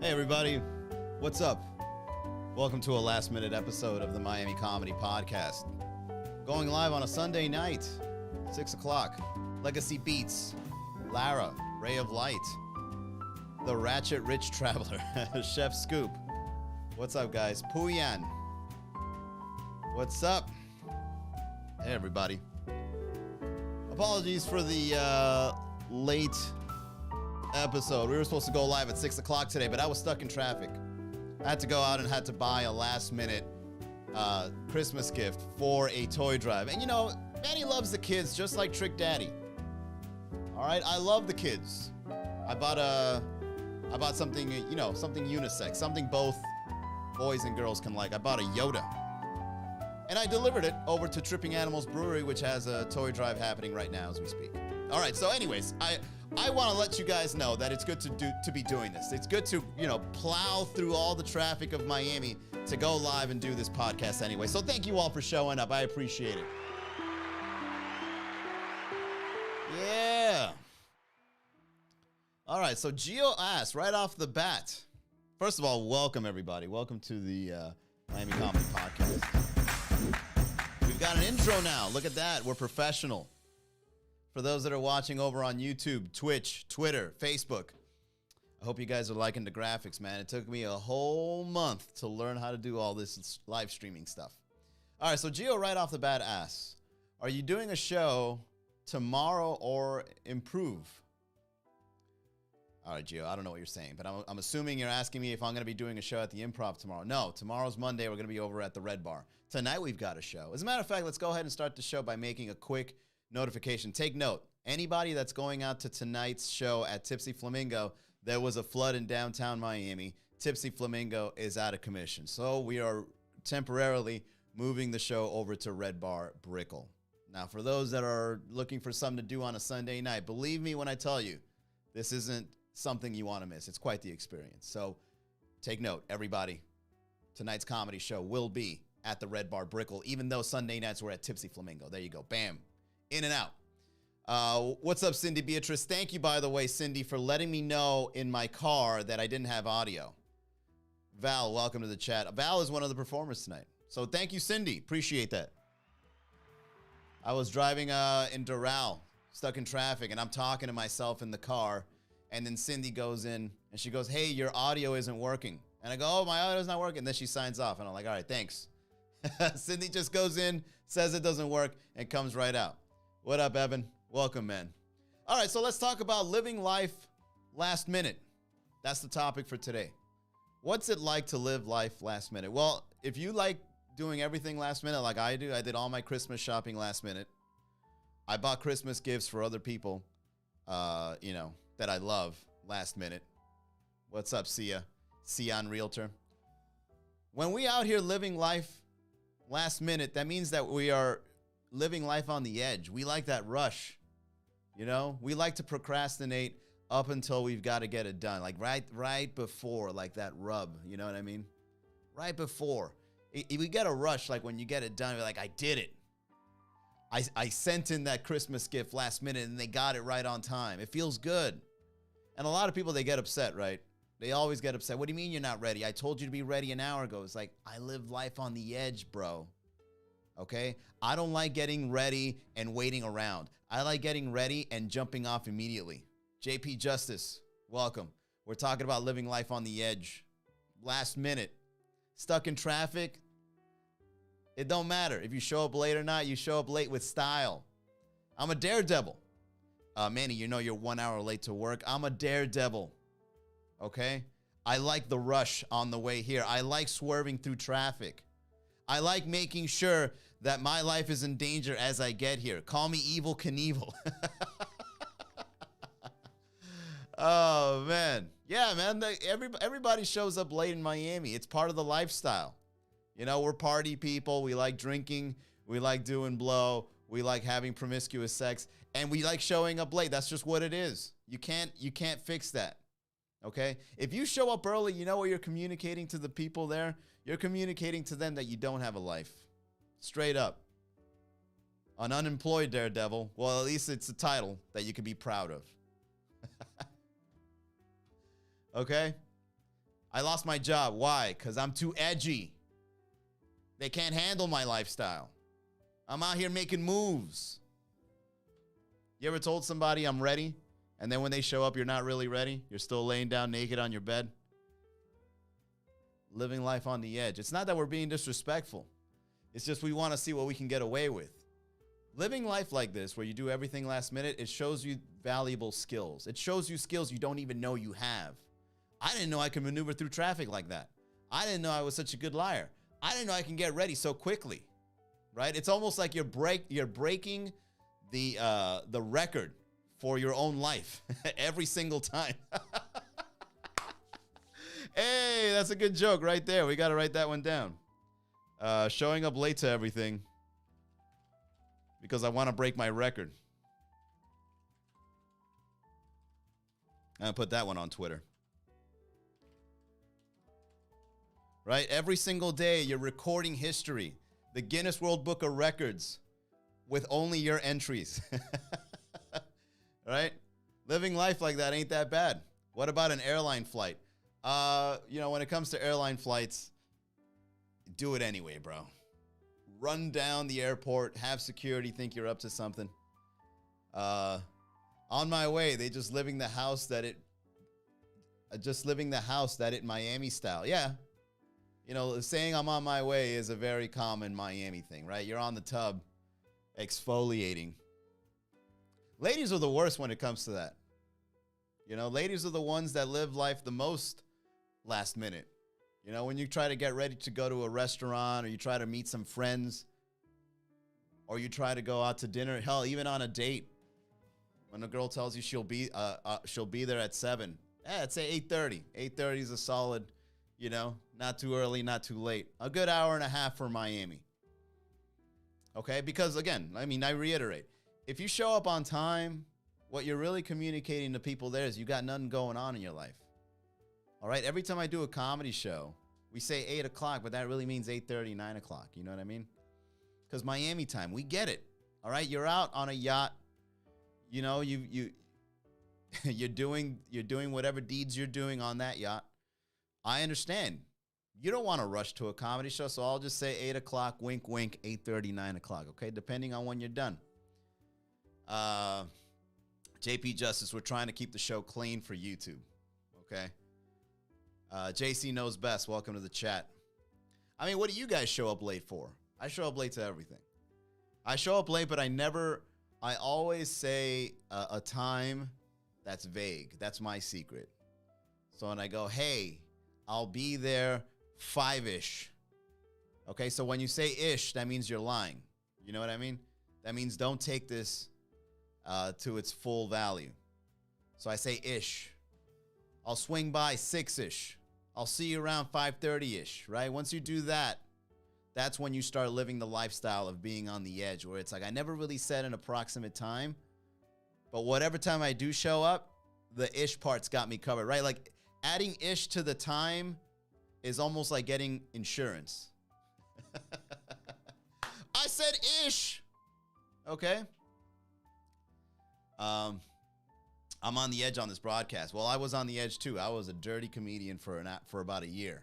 Hey everybody, what's up? Welcome to a last minute episode of the Miami Comedy Podcast. Going live on a Sunday night, 6 o'clock. Legacy Beats, Lara, Ray of Light, The Ratchet Rich Traveler, Chef Scoop. What's up guys? Puyan. What's up? Hey everybody. Apologies for the late episode. We were supposed to go live at 6 o'clock today, but I was stuck in traffic. I had to go out and had to buy a last minute Christmas gift for a toy drive. And you know, Manny loves the kids just like Trick Daddy. All right, I love the kids. I bought something, you know, something unisex, something both boys and girls can like. I bought a Yoda. And I delivered it over to Tripping Animals Brewery, which has a toy drive happening right now as we speak. All right, so anyways, I want to let you guys know that it's good to be doing this. It's good to, you know, plow through all the traffic of Miami to go live and do this podcast anyway. So thank you all for showing up. I appreciate it. Yeah. All right, so Gio asked right off the bat. First of all, welcome everybody. Welcome to the Miami Comedy Podcast. We've got an intro now. Look at that. We're professional. For those that are watching over on YouTube, Twitch, Twitter, Facebook, I hope you guys are liking the graphics, man. It took me a whole month to learn how to do all this live streaming stuff. All right, so Gio right off the bat asks, are you doing a show tomorrow or improve? All right, Gio, I don't know what you're saying, but I'm assuming you're asking me if I'm going to be doing a show at the Improv tomorrow. No, tomorrow's Monday. We're going to be over at the Red Bar. Tonight we've got a show. As a matter of fact, let's go ahead and start the show by making a quick notification. Take note, anybody that's going out to tonight's show at Tipsy Flamingo, there was a flood in downtown Miami. Tipsy Flamingo is out of commission. So we are temporarily moving the show over to Red Bar Brickell. Now, for those that are looking for something to do on a Sunday night, believe me when I tell you, this isn't something you want to miss. It's quite the experience. So take note, everybody. Tonight's comedy show will be at the Red Bar Brickell, even though Sunday nights we're at Tipsy Flamingo. There you go. Bam. In and out. What's up, Cindy Beatrice? Thank you, by the way, Cindy, for letting me know in my car that I didn't have audio. Val, welcome to the chat. Val is one of the performers tonight. So thank you, Cindy. Appreciate that. I was driving in Doral, stuck in traffic, and I'm talking to myself in the car. And then Cindy goes in, and she goes, hey, your audio isn't working. And I go, oh, my audio's not working. Then she signs off, and I'm like, all right, thanks. Cindy just goes in, says it doesn't work, and comes right out. What up, Evan? Welcome, man. All right, so let's talk about living life last minute. That's the topic for today. What's it like to live life last minute? Well, if you like doing everything last minute like I do, I did all my Christmas shopping last minute. I bought Christmas gifts for other people, you know, that I love last minute. What's up, Sia? Sion Realtor. When we out here living life last minute, that means that we are living life on the edge. We like that rush, you know? We like to procrastinate up until we've got to get it done. Like right before, like that rub, you know what I mean? Right before. We get a rush, like when you get it done, we're like, I did it. I sent in that Christmas gift last minute and they got it right on time. It feels good. And a lot of people, they get upset, right? They always get upset. What do you mean you're not ready? I told you to be ready an hour ago. It's like, I live life on the edge, bro. Okay? I don't like getting ready and waiting around. I like getting ready and jumping off immediately. JP Justice, welcome. We're talking about living life on the edge. Last minute. Stuck in traffic. It don't matter. If you show up late or not, you show up late with style. I'm a daredevil. Manny, you know you're 1 hour late to work. I'm a daredevil. Okay? I like the rush on the way here. I like swerving through traffic. I like making sure that my life is in danger as I get here. Call me Evel Knievel. Oh, man. Yeah, man. Everybody shows up late in Miami. It's part of the lifestyle. You know, we're party people. We like drinking. We like doing blow. We like having promiscuous sex. And we like showing up late. That's just what it is. You can't fix that. Okay? If you show up early, you know what you're communicating to the people there? You're communicating to them that you don't have a life. Straight up. An unemployed daredevil. Well, at least it's a title that you can be proud of. Okay? I lost my job. Why? Because I'm too edgy. They can't handle my lifestyle. I'm out here making moves. You ever told somebody I'm ready, and then when they show up, you're not really ready? You're still laying down naked on your bed? Living life on the edge. It's not that we're being disrespectful. It's just we want to see what we can get away with. Living life like this, where you do everything last minute, it shows you valuable skills. It shows you skills you don't even know you have. I didn't know I could maneuver through traffic like that. I didn't know I was such a good liar. I didn't know I can get ready so quickly, right? It's almost like you're breaking the record for your own life every single time. Hey, that's a good joke right there. We got to write that one down. Showing up late to everything because I want to break my record. I'm going to put that one on Twitter. Right? Every single day, you're recording history. The Guinness World Book of Records with only your entries. Right? Living life like that ain't that bad. What about an airline flight? When it comes to airline flights, do it anyway, bro. Run down the airport, have security think you're up to something. On my way, they just living the house that it Miami style. Yeah. Saying I'm on my way is a very common Miami thing, right? You're on the tub exfoliating. Ladies are the worst when it comes to that. Ladies are the ones that live life the most last minute. When you try to get ready to go to a restaurant, or you try to meet some friends, or you try to go out to dinner, hell, even on a date, when a girl tells you she'll be there at 7, let's say 8:30. 8:30 is a solid, not too early, not too late. A good hour and a half for Miami. Okay, because again, I reiterate, if you show up on time, what you're really communicating to people there is you got nothing going on in your life. All right, every time I do a comedy show, we say 8 o'clock, but that really means 8:30, 9 o'clock. You know what I mean? Because Miami time, we get it. All right, you're out on a yacht. You're doing whatever deeds you're doing on that yacht. I understand. You don't want to rush to a comedy show, so I'll just say 8 o'clock, wink, wink, 8:30, 9 o'clock, okay? Depending on when you're done. JP Justice, we're trying to keep the show clean for YouTube, okay? JC Knows Best, welcome to the chat. What do you guys show up late for? I show up late to everything. I show up late, but I always say a time that's vague. That's my secret. So when I go, hey, I'll be there 5-ish. Okay, so when you say ish, that means you're lying. You know what I mean? That means don't take this to its full value. So I say ish. I'll swing by 6-ish. I'll see you around 5:30-ish, right? Once you do that, that's when you start living the lifestyle of being on the edge, where it's like, I never really set an approximate time, but whatever time I do show up, the ish part's got me covered, right? Like adding ish to the time is almost like getting insurance. I said ish. Okay. I'm on the edge on this broadcast. Well, I was on the edge too. I was a dirty comedian for about a year.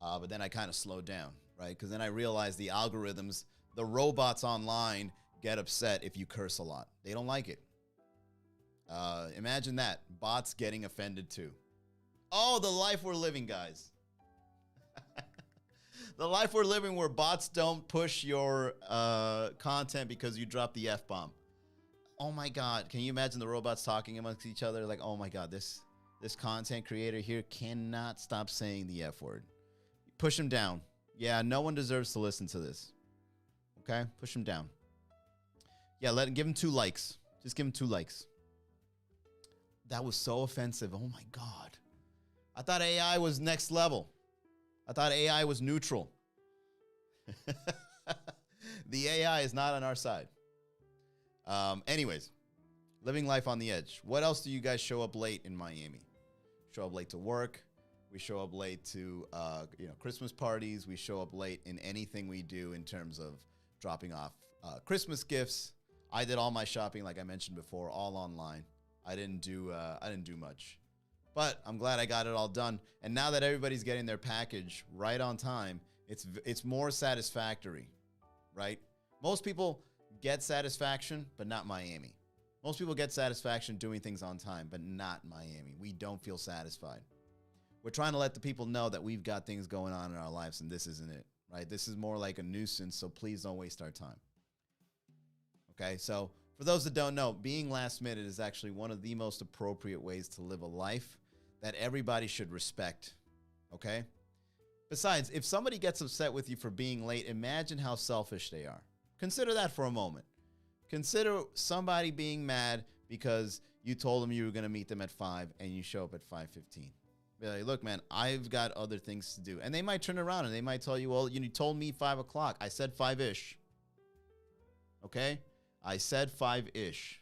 But then I kind of slowed down, right? Because then I realized the algorithms, the robots online get upset if you curse a lot. They don't like it. Imagine that. Bots getting offended too. Oh, the life we're living, guys. The life we're living where bots don't push your content because you drop the F-bomb. Oh my God. Can you imagine the robots talking amongst each other? Like, oh my God, this content creator here cannot stop saying the F word. Push him down. Yeah, no one deserves to listen to this. Okay? Push him down. Yeah, give him 2 likes. Just give him 2 likes. That was so offensive. Oh my God. I thought AI was next level. I thought AI was neutral. The AI is not on our side. Anyways, living life on the edge. What else do you guys show up late in Miami? Show up late to work. We show up late to Christmas parties. We show up late in anything we do in terms of dropping off Christmas gifts. I did all my shopping, like I mentioned before, all online. I didn't do much But I'm glad I got it all done. And now that everybody's getting their package right on time, it's more satisfactory, right? Most people get satisfaction, but not Miami. Most people get satisfaction doing things on time, but not Miami. We don't feel satisfied. We're trying to let the people know that we've got things going on in our lives, and this isn't it, right? This is more like a nuisance, so please don't waste our time. Okay, so for those that don't know, being last minute is actually one of the most appropriate ways to live a life that everybody should respect, okay? Besides, if somebody gets upset with you for being late, imagine how selfish they are. Consider that for a moment. Consider somebody being mad because you told them you were going to meet them at 5 and you show up at 5:15. Be like, look, man, I've got other things to do. And they might turn around and they might tell you, well, you told me 5 o'clock. I said 5-ish. Okay? I said 5-ish.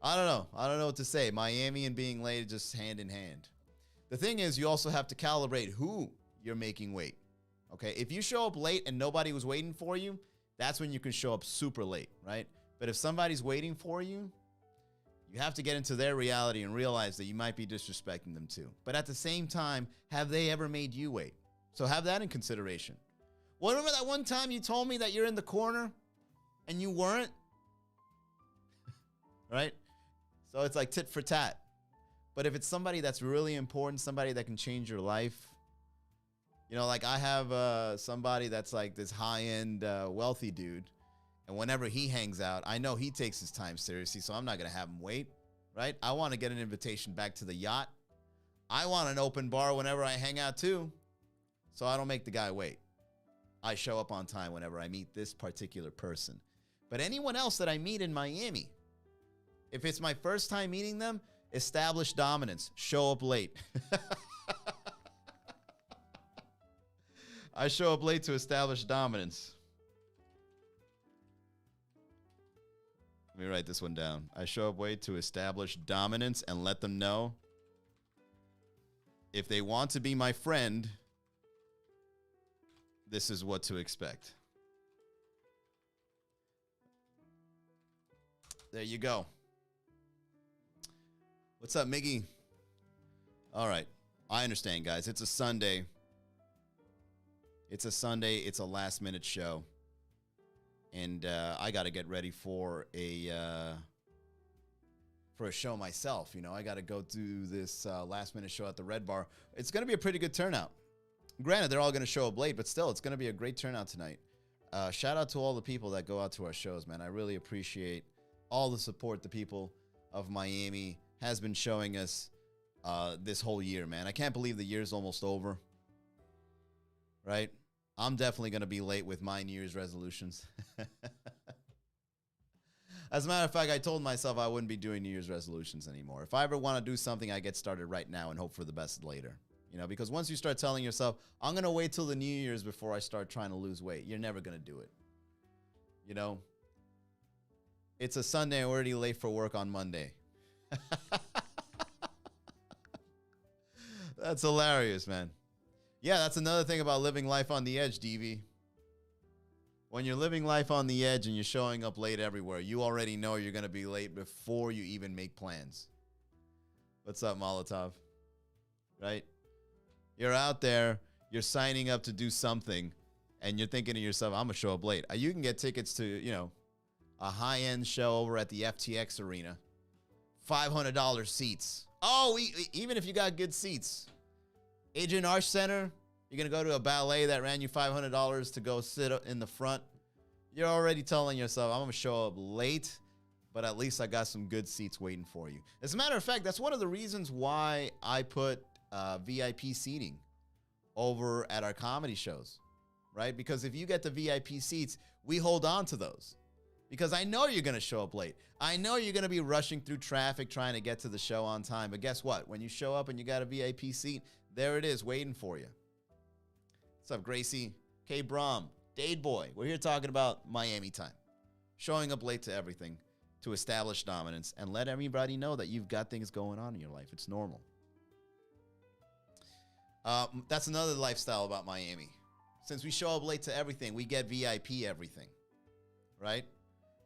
I don't know. I don't know what to say. Miami and being late are just hand in hand. The thing is, you also have to calibrate who you're making wait. Okay? If you show up late and nobody was waiting for you, that's when you can show up super late, right? But if somebody's waiting for you, you have to get into their reality and realize that you might be disrespecting them too. But at the same time, have they ever made you wait? So have that in consideration. Well, remember that one time you told me that you're in the corner and you weren't? Right? So it's like tit for tat. But if it's somebody that's really important, somebody that can change your life, like I have somebody that's like this high-end wealthy dude. And whenever he hangs out, I know he takes his time seriously, so I'm not going to have him wait, right? I want to get an invitation back to the yacht. I want an open bar whenever I hang out too, so I don't make the guy wait. I show up on time whenever I meet this particular person. But anyone else that I meet in Miami, if it's my first time meeting them, establish dominance. Show up late. I show up late to establish dominance. Let me write this one down. I show up late to establish dominance and let them know if they want to be my friend, this is what to expect. There you go. What's up, Miggy? All right. I understand, guys. It's a Sunday. It's a last-minute show. And I got to get ready for a show myself. I got to go do this last-minute show at the Red Bar. It's going to be a pretty good turnout. Granted, they're all going to show up late, but still, it's going to be a great turnout tonight. Shout out to all the people that go out to our shows, man. I really appreciate all the support the people of Miami has been showing us this whole year, man. I can't believe the year's almost over, right? I'm definitely going to be late with my New Year's resolutions. As a matter of fact, I told myself I wouldn't be doing New Year's resolutions anymore. If I ever want to do something, I get started right now and hope for the best later. Because once you start telling yourself, I'm going to wait till the New Year's before I start trying to lose weight, you're never going to do it. It's a Sunday and we're already late for work on Monday. That's hilarious, man. Yeah, that's another thing about living life on the edge, DV. When you're living life on the edge and you're showing up late everywhere, you already know you're going to be late before you even make plans. What's up, Molotov? Right? You're out there, you're signing up to do something, and you're thinking to yourself, I'm going to show up late. You can get tickets to, a high-end show over at the FTX Arena. $500 seats. Oh, even if you got good seats. Adrian Arch Center, you're going to go to a ballet that ran you $500 to go sit in the front. You're already telling yourself, I'm going to show up late, but at least I got some good seats waiting for you. As a matter of fact, that's one of the reasons why I put VIP seating over at our comedy shows, right? Because if you get the VIP seats, we hold on to those. Because I know you're going to show up late. I know you're going to be rushing through traffic trying to get to the show on time. But guess what? When you show up and you got a VIP seat, there it is waiting for you. What's up, Gracie? K. Brom, Dade Boy. We're here talking about Miami time. Showing up late to everything to establish dominance and let everybody know that you've got things going on in your life. It's normal. That's another lifestyle about Miami. Since we show up late to everything, we get VIP everything, right?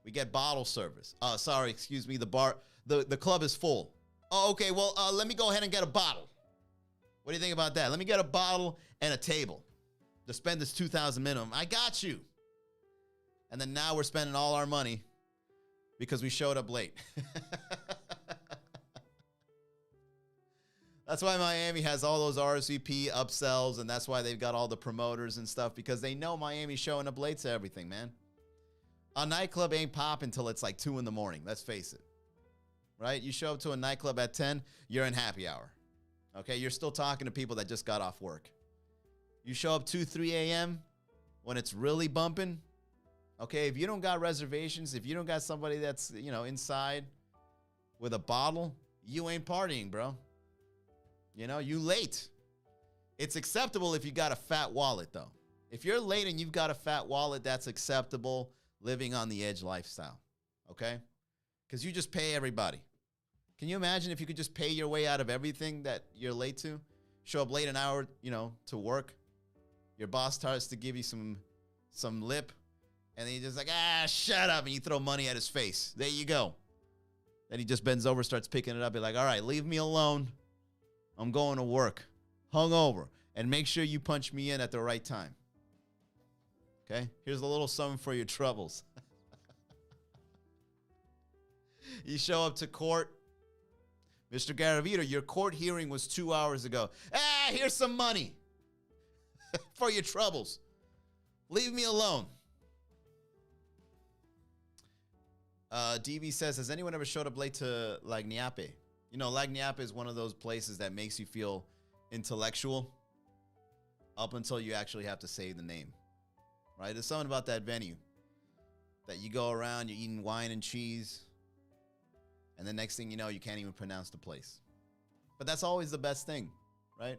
We get bottle service. The club is full. Oh, okay, well, let me go ahead and get a bottle. What do you think about that? Let me get a bottle and a table to spend this $2,000 minimum. I got you. And then now we're spending all our money because we showed up late. That's why Miami has all those RSVP upsells, and that's why they've got all the promoters and stuff, because they know Miami's showing up late to everything, man. A nightclub ain't popping until it's like 2 in the morning. Let's face it. Right? You show up to a nightclub at 10, you're in happy hour. Okay? You're still talking to people that just got off work. You show up 2, 3 a.m. when it's really bumping. Okay? If you don't got reservations, if you don't got somebody that's, inside with a bottle, you ain't partying, bro. You late. It's acceptable if you got a fat wallet, though. If you're late and you've got a fat wallet, that's acceptable living on the edge lifestyle. Okay? Because you just pay everybody. Can you imagine if you could just pay your way out of everything that you're late to? Show up late an hour, to work. Your boss starts to give you some lip. And then you're just like, shut up. And you throw money at his face. There you go. Then he just bends over, starts picking it up. You're like, all right, leave me alone. I'm going to work. Hungover. And make sure you punch me in at the right time. Okay? Here's a little something for your troubles. You show up to court. Mr. Garavito, your court hearing was 2 hours ago. Here's some money for your troubles. Leave me alone. DV says, has anyone ever showed up late to Lagniappe? Lagniappe is one of those places that makes you feel intellectual up until you actually have to say the name, right? There's something about that venue that you go around, you're eating wine and cheese, and the next thing you know, you can't even pronounce the place. But that's always the best thing, right?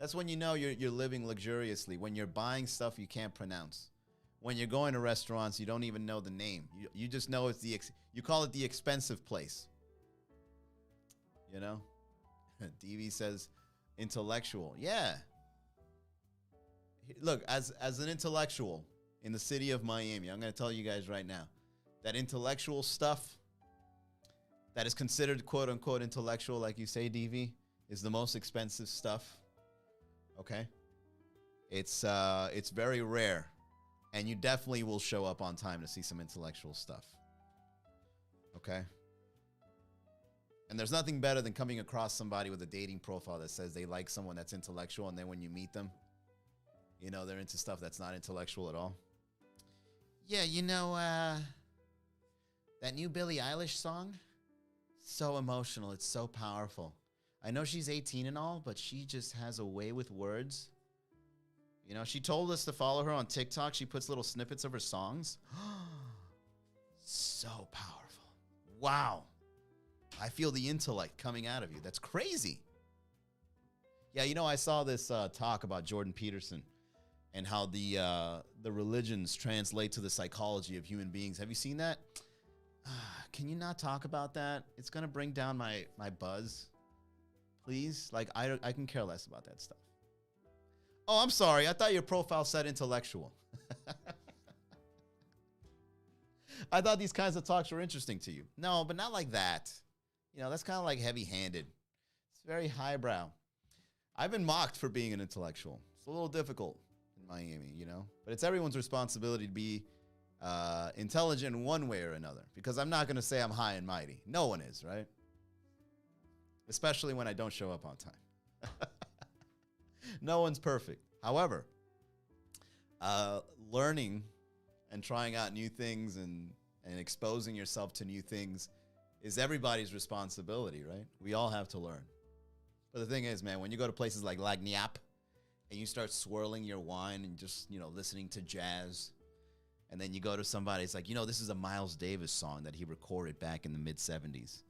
That's when you know you're living luxuriously, when you're buying stuff you can't pronounce. When you're going to restaurants, you don't even know the name. You just know it's you call it the expensive place. DV says intellectual. Yeah. Look, as an intellectual in the city of Miami, I'm going to tell you guys right now that intellectual stuff that is considered quote unquote intellectual, like you say, DV, is the most expensive stuff. Okay? It's very rare, and you definitely will show up on time to see some intellectual stuff. Okay? And there's nothing better than coming across somebody with a dating profile that says they like someone that's intellectual, and then when you meet them, they're into stuff that's not intellectual at all. Yeah, that new Billie Eilish song, so emotional. It's so powerful. I know she's 18 and all, but she just has a way with words. She told us to follow her on TikTok. She puts little snippets of her songs. So powerful. Wow. I feel the intellect coming out of you. That's crazy. Yeah, I saw this talk about Jordan Peterson and how the religions translate to the psychology of human beings. Have you seen that? Can you not talk about that? It's going to bring down my buzz. Please? I can care less about that stuff. Oh, I'm sorry. I thought your profile said intellectual. I thought these kinds of talks were interesting to you. No, but not like that. That's kind of like heavy-handed. It's very highbrow. I've been mocked for being an intellectual. It's a little difficult in Miami, But it's everyone's responsibility to be intelligent in one way or another. Because I'm not going to say I'm high and mighty. No one is, right? Especially when I don't show up on time. No one's perfect. However, learning and trying out new things and exposing yourself to new things is everybody's responsibility, right? We all have to learn. But the thing is, man, when you go to places like Lagniappe and you start swirling your wine and just, listening to jazz, and then you go to somebody, it's like, this is a Miles Davis song that he recorded back in the mid-'70s.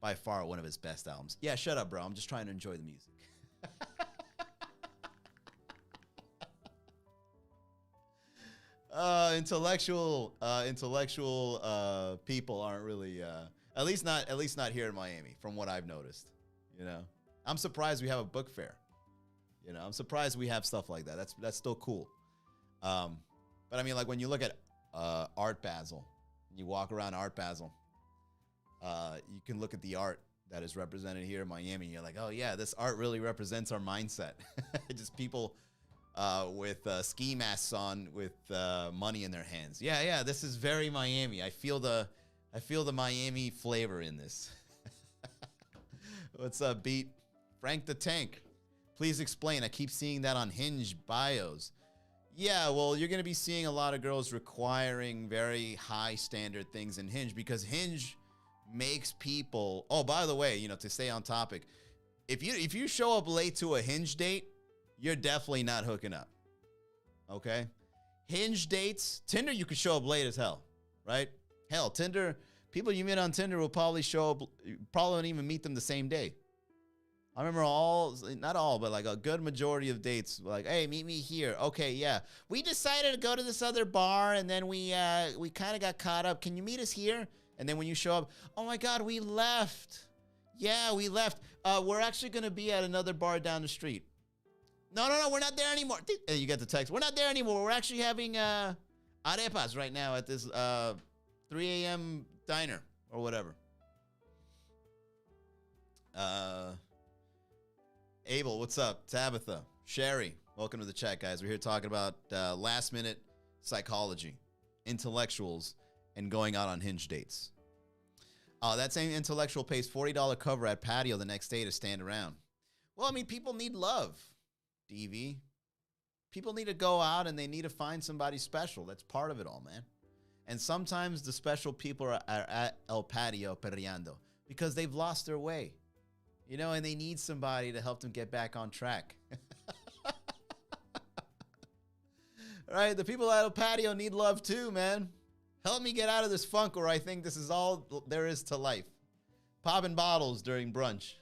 By far one of his best albums. Yeah, shut up, bro. I'm just trying to enjoy the music. Intellectual people aren't really, at least not here in Miami, from what I've noticed. I'm surprised we have a book fair. I'm surprised we have stuff like that. That's still cool. But I mean, like when you look at Art Basel, you walk around Art Basel, you can look at the art that is represented here in Miami. You're like, oh yeah, this art really represents our mindset. Just people with ski masks on with money in their hands. Yeah, this is very Miami. I feel the Miami flavor in this. What's up, Beat? Frank the Tank. Please explain. I keep seeing that on Hinge bios. Yeah, well, you're going to be seeing a lot of girls requiring very high standard things in Hinge because Hinge makes people. Oh, by the way, to stay on topic, if you show up late to a Hinge date, you're definitely not hooking up. Okay? Hinge dates, Tinder, you could show up late as hell, right? Hell, Tinder, people you meet on Tinder will probably show up, probably won't even meet them the same day. I remember not all, but like a good majority of dates, like, hey, meet me here. Okay, yeah. We decided to go to this other bar, and then we kind of got caught up. Can you meet us here? And then when you show up, oh my God, we left. Yeah, we left. We're actually going to be at another bar down the street. No, we're not there anymore. And you get the text. We're not there anymore. We're actually having arepas right now at this 3 a.m. diner or whatever. Abel, what's up? Tabitha, Sherry, welcome to the chat, guys. We're here talking about last-minute psychology, intellectuals, and going out on Hinge dates. That same intellectual pays $40 cover at patio the next day to stand around. Well, I mean, people need love, DV. People need to go out and they need to find somebody special. That's part of it all, man. And sometimes the special people are at El Patio perreando because they've lost their way. And they need somebody to help them get back on track. Right? The people at El Patio need love too, man. Help me get out of this funk where I think this is all there is to life. Popping bottles during brunch.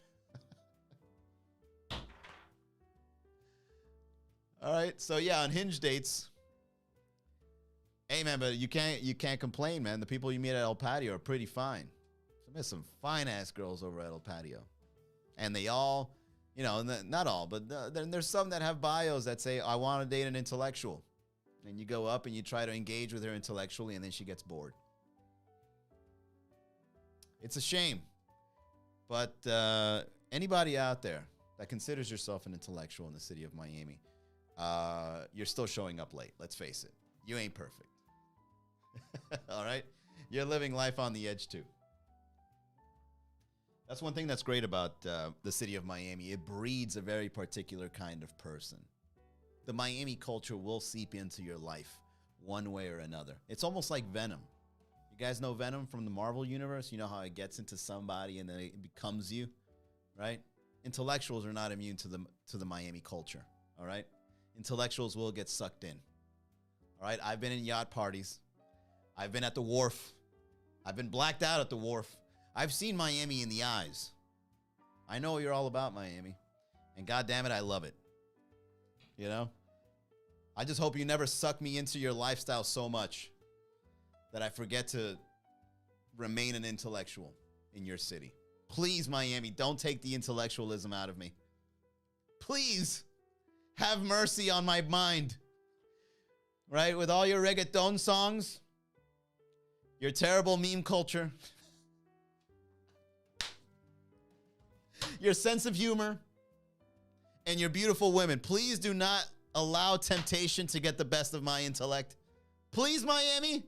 All right, so yeah, on Hinge dates. Hey, man, but you can't complain, man. The people you meet at El Patio are pretty fine. There's some fine-ass girls over at El Patio. And they all, not all, but there's some that have bios that say, I want to date an intellectual. And you go up and you try to engage with her intellectually, and then she gets bored. It's a shame. But anybody out there that considers yourself an intellectual in the city of Miami, you're still showing up late. Let's face it. You ain't perfect. All right? You're living life on the edge, too. That's one thing that's great about the city of Miami. It breeds a very particular kind of person. The Miami culture will seep into your life one way or another. It's almost like Venom. You guys know Venom from the Marvel universe? You know how it gets into somebody and then it becomes you, right? Intellectuals are not immune to the Miami culture, all right? Intellectuals will get sucked in, all right? I've been in yacht parties. I've been at the wharf. I've been blacked out at the wharf. I've seen Miami in the eyes. I know you're all about Miami. And God damn it, I love it. I just hope you never suck me into your lifestyle so much that I forget to remain an intellectual in your city. Please, Miami, don't take the intellectualism out of me. Please, have mercy on my mind. Right? With all your reggaeton songs, your terrible meme culture, your sense of humor, and your beautiful women. Please do not allow temptation to get the best of my intellect. Please, Miami.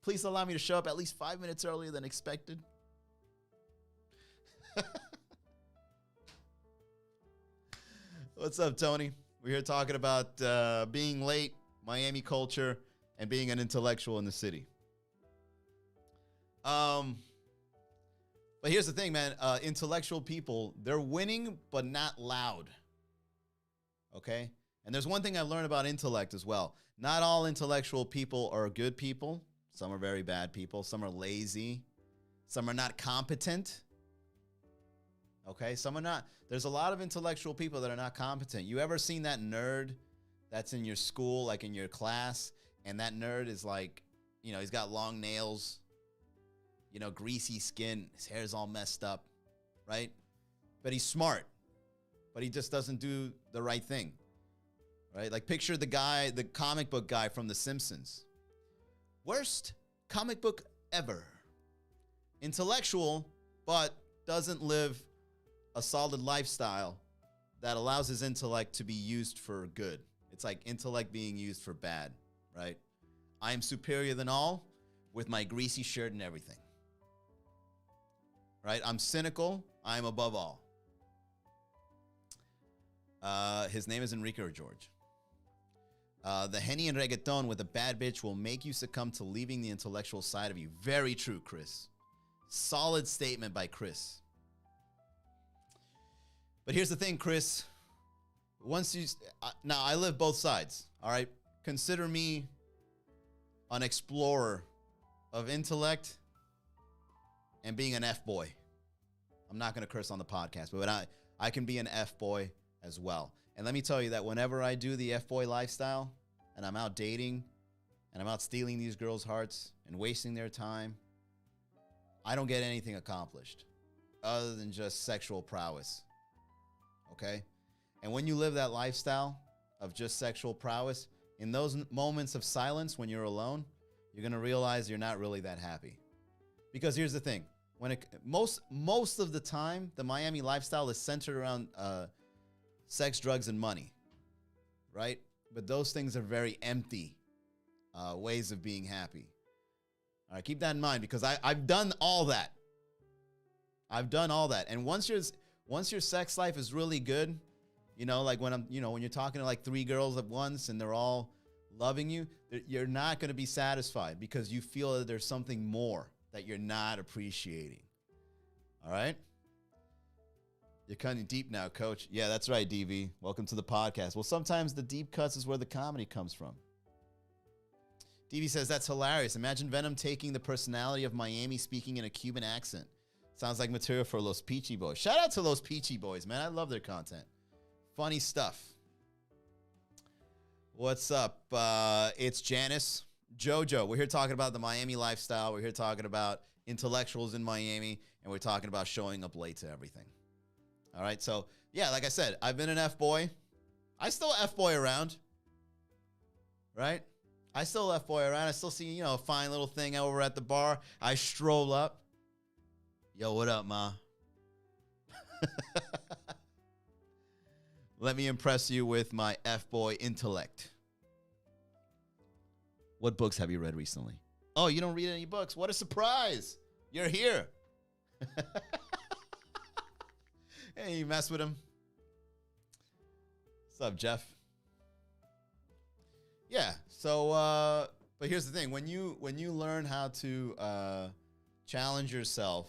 Please allow me to show up at least 5 minutes earlier than expected. What's up, Tony? We're here talking about being late, Miami culture, and being an intellectual in the city. But here's the thing, man. Intellectual people, they're winning, but not loud. Okay? And there's one thing I learned about intellect as well. Not all intellectual people are good people. Some are very bad people. Some are lazy. Some are not competent. Okay? Some are not. There's a lot of intellectual people that are not competent. You ever seen that nerd that's in your school, like in your class, and that nerd is like, he's got long nails, greasy skin, his hair's all messed up, right? But he's smart, but he just doesn't do the right thing, right? Like picture the comic book guy from The Simpsons. Worst comic book ever. Intellectual, but doesn't live a solid lifestyle that allows his intellect to be used for good. It's like intellect being used for bad, right? I am superior than all with my greasy shirt and everything. Right? I'm cynical. I am above all. His name is Enrique or George. The Henny and reggaeton with a bad bitch will make you succumb to leaving the intellectual side of you. Very true, Chris. Solid statement by Chris. But here's the thing, Chris. Now, I live both sides, all right? Consider me an explorer of intellect and being an F-boy. I'm not going to curse on the podcast, but I can be an F-boy as well. And let me tell you that whenever I do the F-boy lifestyle and I'm out dating and I'm out stealing these girls' hearts and wasting their time, I don't get anything accomplished other than just sexual prowess. Okay? And when you live that lifestyle of just sexual prowess, in those moments of silence when you're alone, you're going to realize you're not really that happy. Because here's the thing. Most of the time, the Miami lifestyle is centered around sex, drugs, and money, right? But those things are very empty ways of being happy. All right, keep that in mind because I've done all that. I've done all that, and once your sex life is really good, like when you're talking to like 3 girls at once and they're all loving you, you're not going to be satisfied because you feel that there's something more that you're not appreciating. All right? You're cutting deep now, coach. Yeah, that's right, DV. Welcome to the podcast. Well, sometimes the deep cuts is where the comedy comes from. DV says, that's hilarious. Imagine Venom taking the personality of Miami speaking in a Cuban accent. Sounds like material for Los Peachy Boys. Shout out to Los Peachy Boys, man. I love their content. Funny stuff. What's up? It's Janice. Jojo. We're here talking about the Miami lifestyle. We're here talking about intellectuals in Miami. And we're talking about showing up late to everything. All right. So, yeah, like I said, I've been an F-boy. I still F-boy around. Right? I still F-boy around. I still see, a fine little thing over at the bar. I stroll up. Yo, what up, ma? Let me impress you with my F-boy intellect. What books have you read recently? Oh, you don't read any books? What a surprise. You're here. Hey, you mess with him. What's up, Jeff? Yeah, so, but here's the thing. When you learn how to challenge yourself,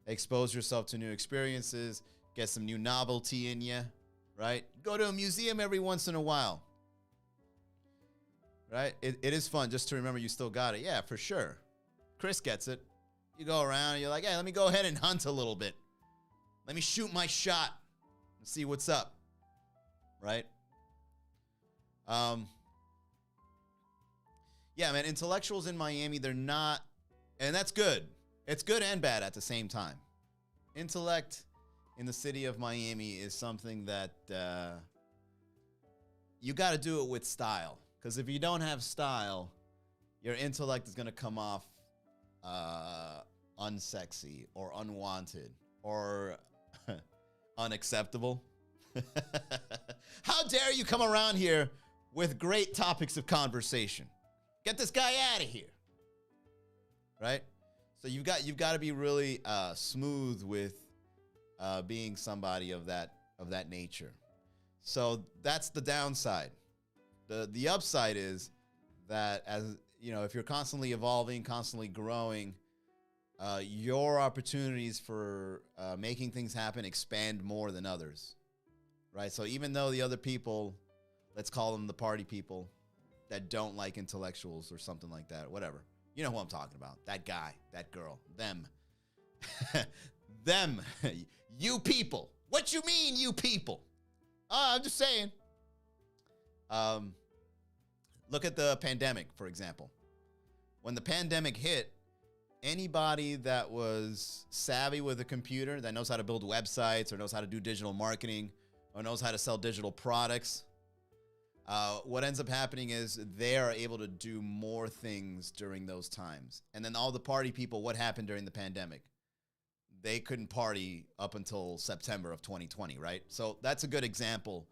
expose yourself to new experiences, get some new novelty in you, right? Go to a museum every once in a while, right? It is fun just to remember you still got it. Yeah, for sure. Chris gets it. You go around and you're like, hey, let me go ahead and hunt a little bit. Let me shoot my shot and see what's up, right? Yeah, man, intellectuals in Miami, they're not, and that's good. It's good and bad at the same time. Intellect in the city of Miami is something that you got to do it with style. Because if you don't have style, your intellect is going to come off unsexy or unwanted or unacceptable. How dare you come around here with great topics of conversation? Get this guy out of here. Right? So you've got to be really smooth with being somebody of that nature. So that's the downside. The upside is that if you're constantly evolving, constantly growing, your opportunities for making things happen expand more than others. Right? So even though the other people, let's call them the party people that don't like intellectuals or something like that, whatever. You know who I'm talking about. That guy, that girl, them. Them. You people. What you mean, you people? I'm just saying. Look at the pandemic, for example. When the pandemic hit, anybody that was savvy with a computer, that knows how to build websites or knows how to do digital marketing or knows how to sell digital products, what ends up happening is they are able to do more things during those times. And then all the party people, what happened during the pandemic? they couldn't party up until September of 2020, right? So that's a good example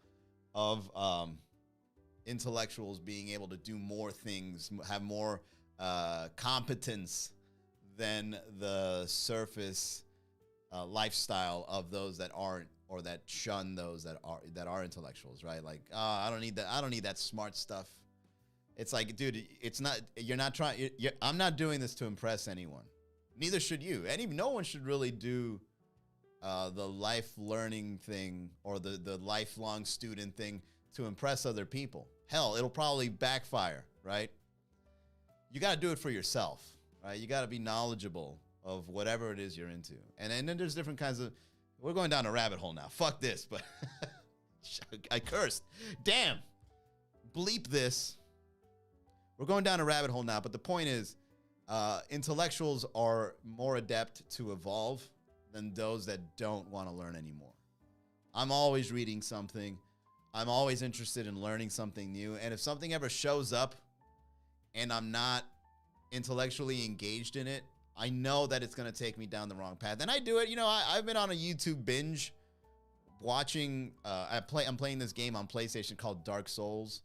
of intellectuals being able to do more things, have more competence than the surface lifestyle of those that aren't, or that shun those that are intellectuals, right? Like, I don't need that. I don't need that smart stuff. It's like, dude, it's not. You're not trying. I'm not doing this to impress anyone. Neither should you. No one should really do the life learning thing or the lifelong student thing to impress other people. Hell, it'll probably backfire, right? You got to do it for yourself, right? You got to be knowledgeable of whatever it is you're into. And then there's different kinds of, we're going down a rabbit hole now. Fuck this, but I cursed. Damn. Bleep this. We're going down a rabbit hole now, but the point is, intellectuals are more adept to evolve than those that don't want to learn anymore. I'm always reading something. I'm always interested in learning something new. And if something ever shows up and I'm not intellectually engaged in it, I know that it's going to take me down the wrong path. And I do it. You know, I've been on a YouTube binge watching, I'm playing this game on PlayStation called Dark Souls,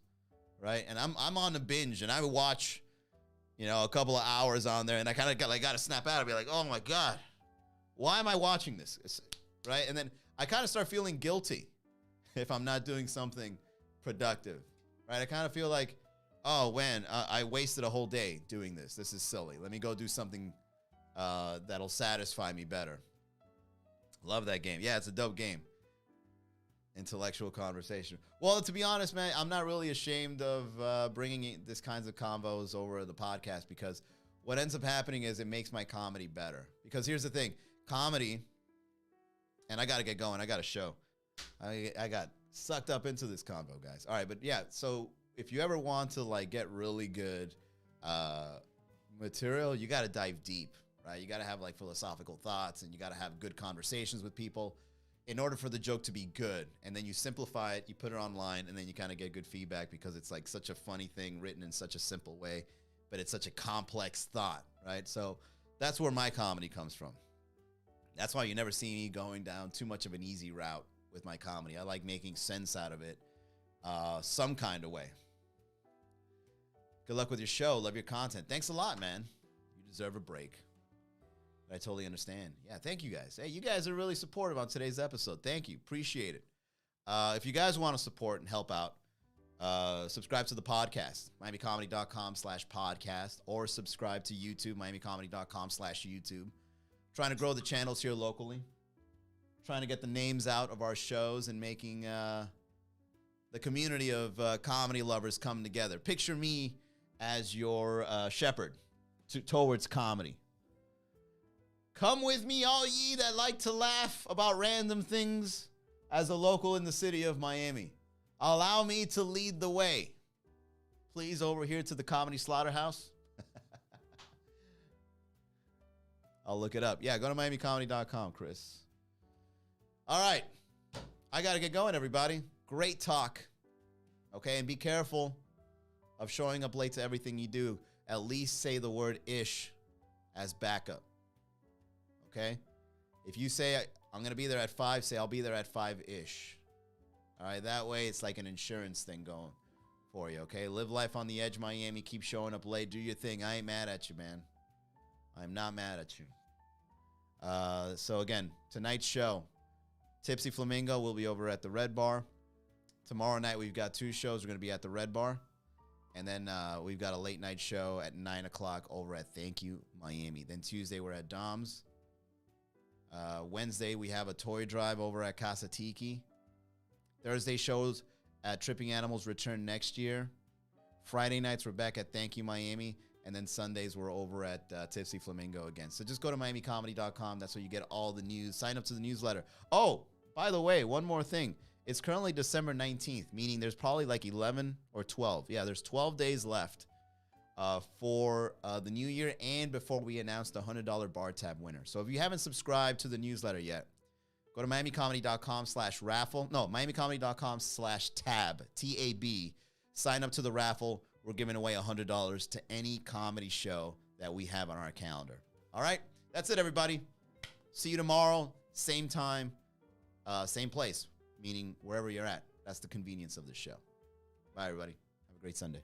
right? And I'm on the binge, and I would watch, you know, a couple of hours on there, and I kind of got to snap out and be like, oh my God, why am I watching this? Right? And then I kind of start feeling guilty if I'm not doing something productive, right? I kind of feel like, oh, I wasted a whole day doing this. This is silly. Let me go do something that'll satisfy me better. Love that game. Yeah, it's a dope game. Intellectual conversation. Well, to be honest, man, I'm not really ashamed of bringing this kinds of convos over the podcast, because what ends up happening is it makes my comedy better. Because here's the thing, comedy, and I got to get going. I got a show. I got sucked up into this convo, guys. All right, but yeah, so if you ever want to like get really good material, you got to dive deep, right? You got to have like philosophical thoughts, and you got to have good conversations with people in order for the joke to be good. And then you simplify it, you put it online, and then you kind of get good feedback, because it's like such a funny thing written in such a simple way, but it's such a complex thought, right? So that's where my comedy comes from. That's why you never see me going down too much of an easy route with my comedy. I like making sense out of it some kind of way. Good luck with your show. Love your content. Thanks a lot, man. You deserve a break. I totally understand. Yeah, thank you guys. Hey, you guys are really supportive on today's episode. Thank you. Appreciate it. If you guys want to support and help out, subscribe to the podcast, miamicomedy.com/podcast, or subscribe to YouTube, miamicomedy.com/YouTube. Trying to grow the channels here locally. Trying to get the names out of our shows and making the community of comedy lovers come together. Picture me as your shepherd towards comedy. Come with me, all ye that like to laugh about random things, as a local in the city of Miami. Allow me to lead the way. Please, over here to the Comedy Slaughterhouse. I'll look it up. Yeah, go to miamicomedy.com, Chris. All right. I got to get going, everybody. Great talk. Okay, and be careful of showing up late to everything you do. At least say the word ish as backup. Okay? If you say, I'm going to be there at 5, say, I'll be there at 5-ish. All right? That way, it's like an insurance thing going for you, okay? Live life on the edge, Miami. Keep showing up late. Do your thing. I ain't mad at you, man. I'm not mad at you. So, again, tonight's show, Tipsy Flamingo will be over at the Red Bar. Tomorrow night, we've got 2 shows. We're going to be at the Red Bar. And then we've got a late night show at 9 o'clock over at Thank You, Miami. Then Tuesday, we're at Dom's. Wednesday, we have a toy drive over at Casa Tiki. Thursday shows at Tripping Animals return next year. Friday nights, we're back at Thank You, Miami. And then Sundays, we're over at Tipsy Flamingo again. So just go to miamicomedy.com. That's where you get all the news. Sign up to the newsletter. Oh, by the way, one more thing. It's currently December 19th, meaning there's probably like 11 or 12. Yeah, there's 12 days left for the new year and before we announce the $100 bar tab winner. So if you haven't subscribed to the newsletter yet, go to miamicomedy.com/raffle. No, miamicomedy.com/tab, T-A-B. Sign up to the raffle. We're giving away $100 to any comedy show that we have on our calendar. All right? That's it, everybody. See you tomorrow, same time, same place, meaning wherever you're at. That's the convenience of this show. Bye, everybody. Have a great Sunday.